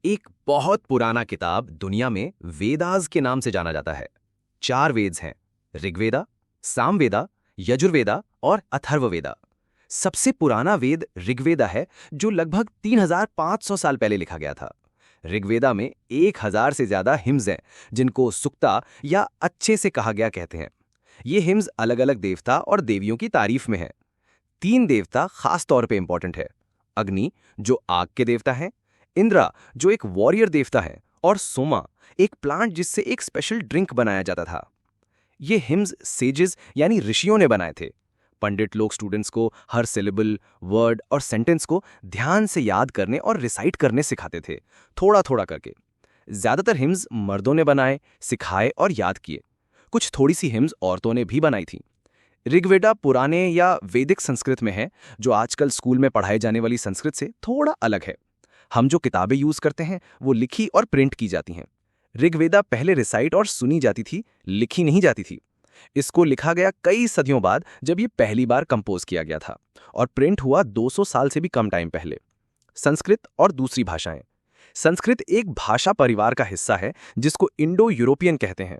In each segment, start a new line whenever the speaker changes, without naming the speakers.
एक बहुत पुराना किताब दुनिया में वेदास के नाम से जाना जाता है। 4 वेद्स हैं, ऋग्वेदा, सामवेदा, यजुर्वेदा और अथर्ववेदा। सबसे पुराना वेद ऋग्वेदा है, जो लगभग 3500 साल पहले लिखा गया था। ऋग्वेदा में 1000 से ज्यादा हिम्स हैं, जिनको सुक्ता या अच्छे से कहा गया कहते हैं। ये हिम्स अलग अलग देवता और देवियों की तारीफ में है। 3 देवता खास तौर पे इंपॉर्टेंट है। अग्नि, जो आग के देवता हैं, इंद्रा, जो एक वॉरियर देवता है, और सोमा, एक प्लांट जिससे एक स्पेशल ड्रिंक बनाया जाता था। ये हिम्स सेजेस यानी ऋषियों ने बनाए थे। पंडित लोग स्टूडेंट्स को हर सिलेबल, वर्ड और सेंटेंस को ध्यान से याद करने और रिसाइट करने सिखाते थे, थोड़ा थोड़ा करके। ज्यादातर हिम्स मर्दों ने बनाए, सिखाए और याद किए। कुछ थोड़ी सी हिम्स औरतों ने भी बनाई थी। ऋग्वेदा पुराने या वैदिक संस्कृत में है, जो आजकल स्कूल में पढ़ाई जाने वाली संस्कृत से थोड़ा अलग है। हम जो किताबें यूज करते हैं वो लिखी और प्रिंट की जाती हैं। ऋग्वेदा पहले रिसाइट और सुनी जाती थी, लिखी नहीं जाती थी। इसको लिखा गया कई सदियों बाद, जब ये पहली बार कंपोज किया गया था, और प्रिंट हुआ 200 साल से भी कम टाइम पहले। संस्कृत और दूसरी भाषाएं। संस्कृत एक भाषा परिवार का हिस्सा है, जिसको इंडो यूरोपियन कहते हैं।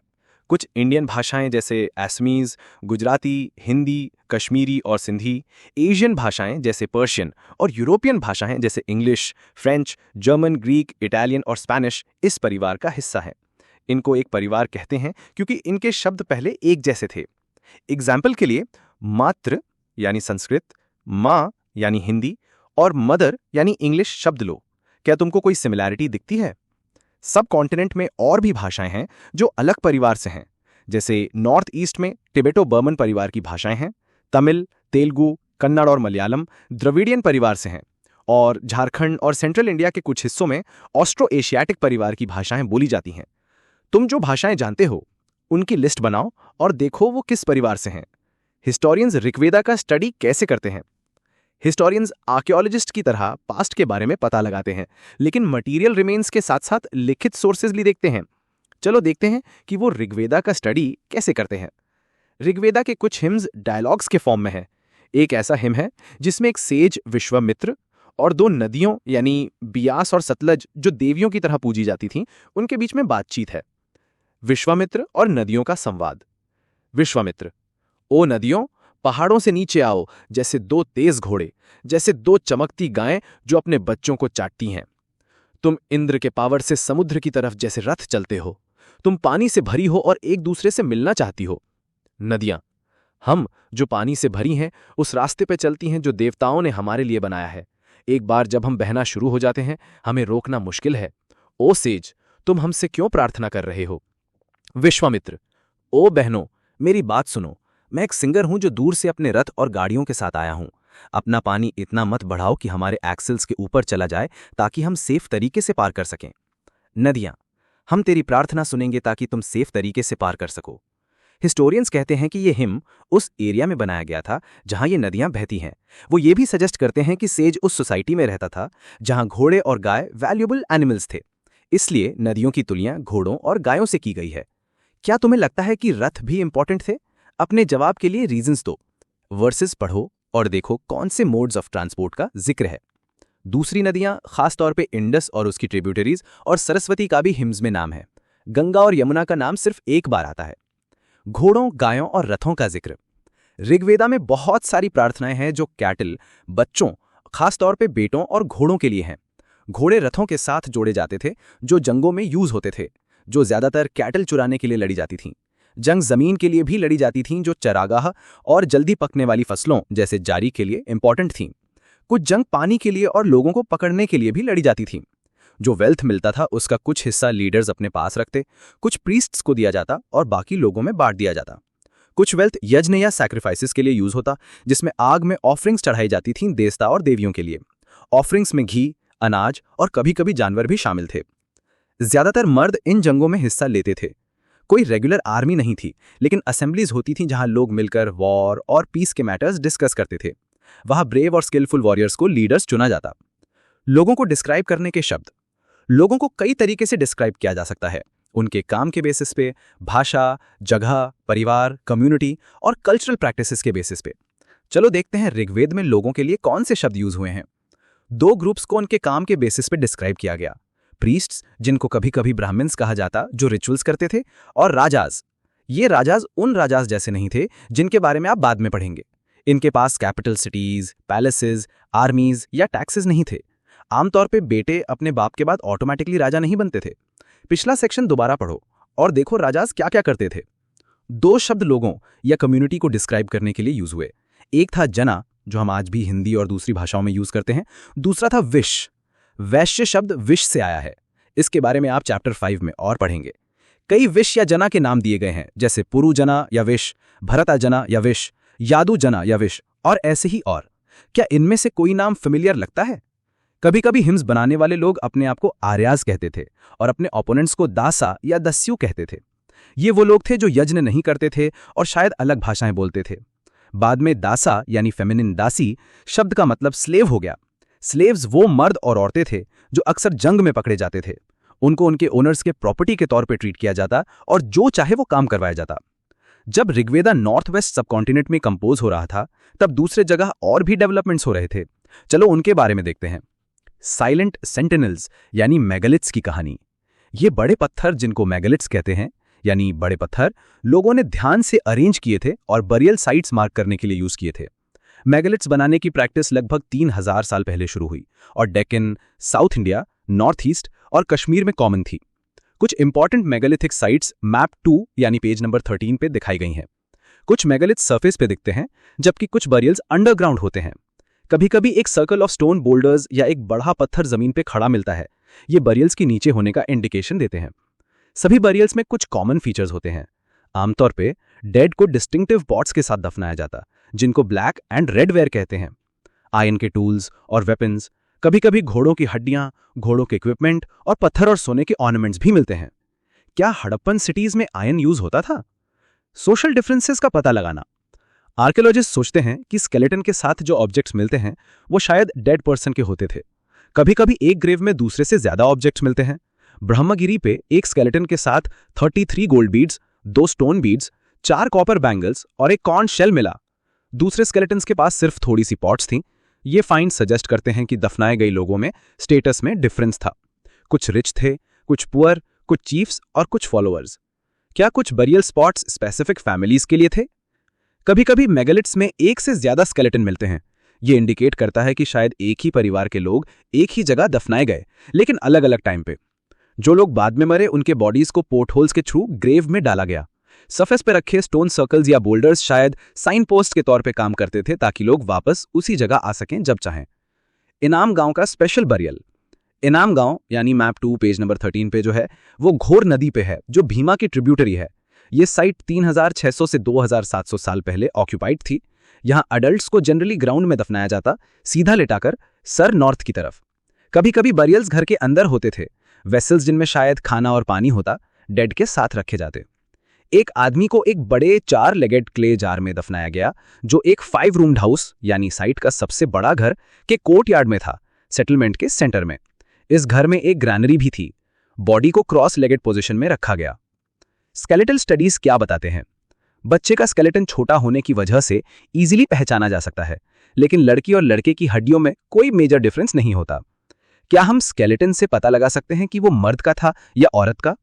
कुछ इंडियन भाषाएं जैसे असमीज, गुजराती, हिंदी, कश्मीरी और सिंधी, एशियन भाषाएं जैसे पर्शियन, और यूरोपियन भाषाएं जैसे English, French, German, Greek, Italian और स्पेनिश इस परिवार का हिस्सा हैं। इनको एक परिवार कहते हैं क्योंकि इनके शब्द पहले एक जैसे थे। एग्जाम्पल के लिए, मातृ यानी संस्कृत, माँ यानी हिंदी और मदर यानी इंग्लिश शब्द लो। क्या तुमको कोई सिमिलैरिटी दिखती है? सब कॉन्टिनेंट में और भी भाषाएं हैं जो अलग परिवार से हैं। जैसे नॉर्थ ईस्ट में टिबेटो बर्मन परिवार की भाषाएं हैं। तमिल, तेलुगु, कन्नड़ और मलयालम द्रविडियन परिवार से हैं। और झारखंड और सेंट्रल इंडिया के कुछ हिस्सों में ऑस्ट्रो एशियाटिक परिवार की भाषाएं बोली जाती हैं। तुम जो भाषाएं जानते हो, उनकी लिस्ट बनाओ और देखो वो किस परिवार से हैं। हिस्टोरियंस ऋग्वेदा का स्टडी कैसे करते हैं? हिस्टोरियंस आर्कियोलॉजिस्ट की तरह पास्ट के बारे में पता लगाते हैं, लेकिन मटेरियल रिमेन्स के साथ साथ लिखित सोर्सेज भी देखते हैं। चलो देखते हैं कि वो ऋग्वेदा का स्टडी कैसे करते हैं। ऋग्वेदा के कुछ हिम्स डायलॉग्स के फॉर्म में है। एक ऐसा हिम है जिसमें एक सेज विश्वामित्र और 2 नदियों यानी बियास और सतलज, जो देवियों की तरह पूजी जाती थीं, उनके बीच में बातचीत है। विश्वामित्र और नदियों का संवाद। विश्वामित्र: ओ नदियों, पहाड़ों से नीचे आओ, जैसे 2 तेज घोड़े, जैसे 2 चमकती गायें जो अपने बच्चों को चाटती हैं। तुम इंद्र के पावर से समुद्र की तरफ जैसे रथ चलते हो। तुम पानी से भरी हो और एक दूसरे से मिलना चाहती हो। नदियां: हम जो पानी से भरी हैं उस रास्ते पे चलती हैं जो देवताओं ने हमारे लिए बनाया है। एक बार जब हम बहना शुरू हो जाते हैं, हमें रोकना मुश्किल है। ओ सेज, तुम हमसे क्यों प्रार्थना कर रहे हो? विश्वामित्र: ओ बहनों, मेरी बात सुनो। मैं एक सिंगर हूं जो दूर से अपने रथ और गाड़ियों के साथ आया हूं। अपना पानी इतना मत बढ़ाओ कि हमारे एक्सेल्स के ऊपर चला जाए, ताकि हम सेफ तरीके से पार कर सकें। नदियां: हम तेरी प्रार्थना सुनेंगे ताकि तुम सेफ तरीके से पार कर सको। हिस्टोरियंस कहते हैं कि ये हिम उस एरिया में बनाया गया था जहां ये नदियां बहती हैं। वो ये भी सजेस्ट करते हैं कि सेज उस सोसाइटी में रहता था जहां घोड़े और गाय वैल्यूएबल एनिमल्स थे। इसलिए नदियों की तुलना घोड़ों और गायों से की गई है। क्या तुम्हें लगता है कि रथ भी इंपॉर्टेंट थे? अपने जवाब के लिए रीजंस दो। वर्सेस पढ़ो और देखो कौन से मोड्स ऑफ ट्रांसपोर्ट का जिक्र है। दूसरी नदियां, खासतौर पे इंडस और उसकी ट्रिब्यूटरीज, और सरस्वती का भी हिम्स में नाम है। गंगा और यमुना का नाम सिर्फ एक बार आता है। घोड़ों, गायों और रथों का जिक्र। ऋग्वेदा में बहुत सारी प्रार्थनाएं हैं जो कैटल, बच्चों, खासतौर पे बेटों और घोड़ों के लिए हैं। घोड़े रथों के साथ जोड़े जाते थे जो जंगों में यूज होते थे, जो ज्यादातर कैटल चुराने के लिए लड़ी जाती थीं। जंग जमीन के लिए भी लड़ी जाती थीं, जो चरागाह और जल्दी पकने वाली फसलों जैसे जारी के लिए इंपॉर्टेंट थीं। कुछ जंग पानी के लिए और लोगों को पकड़ने के लिए भी लड़ी जाती थीं। जो वेल्थ मिलता था उसका कुछ हिस्सा लीडर्स अपने पास रखते, कुछ प्रीस्ट्स को दिया जाता और बाकी लोगों में बांट दिया जाता। कुछ वेल्थ यज्ञ या सैक्रिफाइसेस के लिए यूज होता, जिसमें आग में ऑफरिंग्स चढ़ाई जाती थीं देवता और देवियों के लिए। ऑफरिंग्स में घी, अनाज और कभी कभी जानवर भी शामिल थे। ज्यादातर मर्द इन जंगों में हिस्सा लेते थे। कोई रेगुलर आर्मी नहीं थी, लेकिन असेंबलीज होती थीं जहां लोग मिलकर वॉर और पीस के मैटर्स डिस्कस करते थे। वहां ब्रेव और स्किलफुल वॉरियर्स को लीडर्स चुना जाता। लोगों को डिस्क्राइब करने के शब्द। लोगों को कई तरीके से डिस्क्राइब किया जा सकता है, उनके काम के बेसिस पे, भाषा, जगह, परिवार, कम्युनिटी और कल्चरल प्रैक्टिसेस के बेसिस पे। चलो देखते हैं ऋग्वेद में लोगों के लिए कौन से शब्द यूज हुए हैं। 2 ग्रुप्स को उनके काम के बेसिस पे डिस्क्राइब किया गया। प्रीस्ट्स, जिनको कभी कभी ब्राह्मण्स कहा जाता, जो रिचुअल्स करते थे, और राजाज। ये राजाज उन राजाज जैसे नहीं थे जिनके बारे में आप बाद में पढ़ेंगे। इनके पास कैपिटल सिटीज, पैलेसेस, आर्मीज या टैक्सेस नहीं थे। आमतौर पे बेटे अपने बाप के बाद ऑटोमेटिकली राजा नहीं बनते थे। पिछला सेक्शन दोबारा पढ़ो और देखो राजाज क्या क्या करते थे। दो शब्द लोगों या कम्युनिटी को डिस्क्राइब करने के लिए यूज हुए। एक था जना, जो हम आज भी हिंदी और दूसरी भाषाओं में यूज करते हैं। दूसरा था विश। वैश्य शब्द विश से आया है। इसके बारे में आप चैप्टर 5 में और पढ़ेंगे। कई विश या जना के नाम दिए गए हैं, जैसे पुरु जना या विश, भरता जना या विश, यादु जना या विश, और ऐसे ही और। क्या इनमें से कोई नाम फेमिलियर लगता है? कभी कभी हिम्स बनाने वाले लोग अपने आप को आर्याज कहते थे और अपने ओपोनेंट्स को दासा या दस्यु कहते थे। ये वो लोग थे जो यज्ञ नहीं करते थे और शायद अलग भाषाएं बोलते थे। बाद में दासा यानी फेमिनिन दासी शब्द का मतलब स्लेव हो गया। स्लेव्स वो मर्द और औरतें थे जो अक्सर जंग में पकड़े जाते थे। उनको उनके ओनर्स के प्रॉपर्टी के तौर पे ट्रीट किया जाता और जो चाहे वो काम करवाया जाता। जब ऋग्वेदा नॉर्थ वेस्ट सबकॉन्टिनेंट में कंपोज हो रहा था, तब दूसरे जगह और भी डेवलपमेंट्स हो रहे थे। चलो उनके बारे में देखते हैं। साइलेंट सेंटिनल्स यानी मेगालिथ्स की कहानी। ये बड़े पत्थर, जिनको मेगालिथ्स कहते हैं यानी बड़े पत्थर, लोगों ने ध्यान से अरेंज किए थे और बरियल साइट्स मार्क करने के लिए यूज किए थे। मेगालिथ्स बनाने की प्रैक्टिस लगभग 3000 साल पहले शुरू हुई और Deccan, south India, north east और कश्मीर में कॉमन थी। कुछ इंपॉर्टेंट मेगालिथिक साइट्स मैप 2 यानी पेज नंबर 13 पे दिखाई गई हैं। कुछ मेगालिथ सरफेस पे दिखते हैं, जबकि कुछ बरियल्स अंडरग्राउंड होते हैं। कभी कभी एक सर्कल ऑफ स्टोन बोल्डर्स या एक बड़ा पत्थर जमीन पे खड़ा मिलता है। ये बरियल्स के नीचे होने का इंडिकेशन देते हैं। सभी बरियल्स में कुछ कॉमन फीचर्स होते हैं। आमतौर पे डेड को डिस्टिंक्टिव पॉट्स के साथ दफनाया जाता, जिनको ब्लैक एंड रेड वेयर कहते हैं। आयरन के टूल्स और वेपन्स, कभी कभी घोड़ों की हड्डियां, घोड़ों के इक्विपमेंट और पत्थर और सोने के ऑर्नामेंट्स भी मिलते हैं। क्या हड़प्पन सिटीज में आयरन यूज होता था? सोशल डिफरेंसेस का पता लगाना। आर्कियोलॉजिस्ट सोचते हैं कि स्केलेटन के साथ जो ऑब्जेक्ट्स मिलते हैं वो शायद डेड पर्सन के होते थे। कभी कभी एक ग्रेव में दूसरे से ज्यादा ऑब्जेक्ट्स मिलते हैं। ब्रह्मगिरी पे एक स्केलेटन के साथ 33 gold beads, 2 stone beads, 4 copper bangles और एक कॉर्न शेल मिला। दूसरे स्केलेटन्स के पास सिर्फ थोड़ी सी पॉट्स थीं। ये फाइंड सजेस्ट करते हैं कि दफनाए गए लोगों में स्टेटस में डिफरेंस था। कुछ रिच थे, कुछ पुअर, कुछ चीफ्स और कुछ फॉलोअर्स। क्या कुछ बरियल स्पॉट्स स्पेसिफिक फैमिलीज के लिए थे? कभी कभी मेगालिथ्स में एक से ज्यादा स्केलेटन मिलते हैं। ये इंडिकेट करता है कि शायद एक ही परिवार के लोग एक ही जगह दफनाए गए, लेकिन अलग अलग टाइम पे। जो लोग बाद में मरे, उनके बॉडीज को पोर्ट होल्स के थ्रू ग्रेव में डाला गया। सरफेस पे रखे स्टोन सर्कल्स या बोल्डर्स शायद साइन पोस्ट के तौर पे काम करते थे, ताकि लोग वापस उसी जगह आ सकें जब चाहें। इनाम गांव का स्पेशल बरियल। इनाम गांव यानी मैप 2 पेज नंबर 13 पे जो है, वो घोर नदी पे है, जो भीमा की ट्रिब्यूटरी है। ये साइट 3600 से 2700 साल पहले ऑक्यूपाइड थी। यहाँ अडल्ट्स को जनरली ग्राउंड में दफनाया जाता, सीधा लेटाकर, सर नॉर्थ की तरफ। कभी कभी बरियल्स घर के अंदर होते थे। वेसल्स जिनमें शायद खाना और पानी होता, डेड के साथ रखे जाते। एक आदमी को एक बड़े 4 लेगेड क्ले जार में दफनाया गया, जो एक 5 रूम्ड हाउस यानी साइट का सबसे बड़ा घर के कोर्टयार्ड में था, सेटलमेंट के सेंटर में। इस घर में एक ग्रैनरी भी थी। बॉडी को क्रॉस लेगेड पोजीशन में रखा गया। स्केलेटल स्टडीज क्या बताते हैं? बच्चे का स्केलेटन छोटा होने की वजह से इजीली पहचाना जा सकता है, लेकिन लड़की और लड़के की हड्डियों में कोई मेजर डिफरेंस नहीं होता। क्या हम स्केलेटन से पता लगा सकते हैं कि वो मर्द का था या औरत का?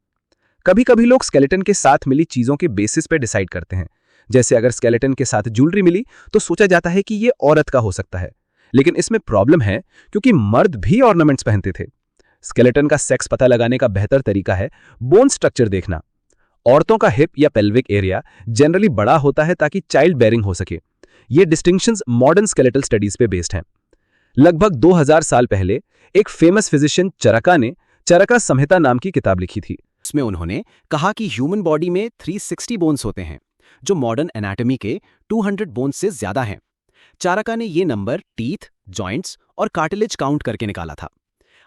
कभी कभी लोग स्केलेटन के साथ मिली चीजों के बेसिस पे डिसाइड करते हैं। जैसे अगर स्केलेटन के साथ ज्वेलरी मिली तो सोचा जाता है कि ये औरत का हो सकता है, लेकिन इसमें प्रॉब्लम है क्योंकि मर्द भी ऑर्नामेंट्स पहनते थे। स्केलेटन का सेक्स पता लगाने का बेहतर तरीका है बोन स्ट्रक्चर देखना। औरतों का हिप या पेल्विक एरिया जनरली बड़ा होता है ताकि चाइल्ड बेयरिंग हो सके। ये डिस्टिंक्शंस मॉडर्न स्केलेटल स्टडीज पे बेस्ड हैं। लगभग 2000 साल पहले एक फेमस फिजिशियन चरका ने चरका संहिता नाम की किताब लिखी थी।
इसमें उन्होंने कहा कि ह्यूमन बॉडी में 360 बोन्स होते हैं, जो मॉडर्न एनाटॉमी के 200 बोन्स से ज्यादा हैं। चारका ने ये नंबर टीथ, जॉइंट्स और कार्टिलेज काउंट करके निकाला था।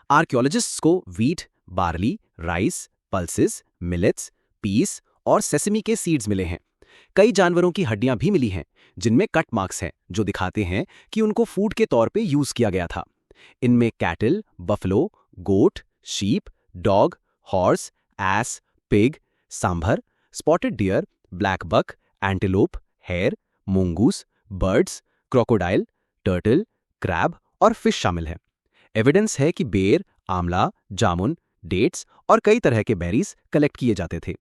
आर्कियोलॉजिस्ट्स को wheat, barley, rice, pulses, millets, peas और सेसमी के सीड्स मिले हैं। कई जानवरों की हड्डियां भी मिली हैं, जिनमें कट मार्क्स हैं, जो दिखाते हैं कि उनको फूड के तौर पे यूज किया गया था। इनमें cattle, buffalo, goat, sheep, dog, horse, ass, pig, sambar, spotted deer, blackbuck, antelope, hare, mongoose, birds, crocodile, turtle, crab और फिश शामिल हैं। एविडेंस है कि बेर, आमला, जामुन, डेट्स और कई तरह के बेरीज कलेक्ट किए जाते थे।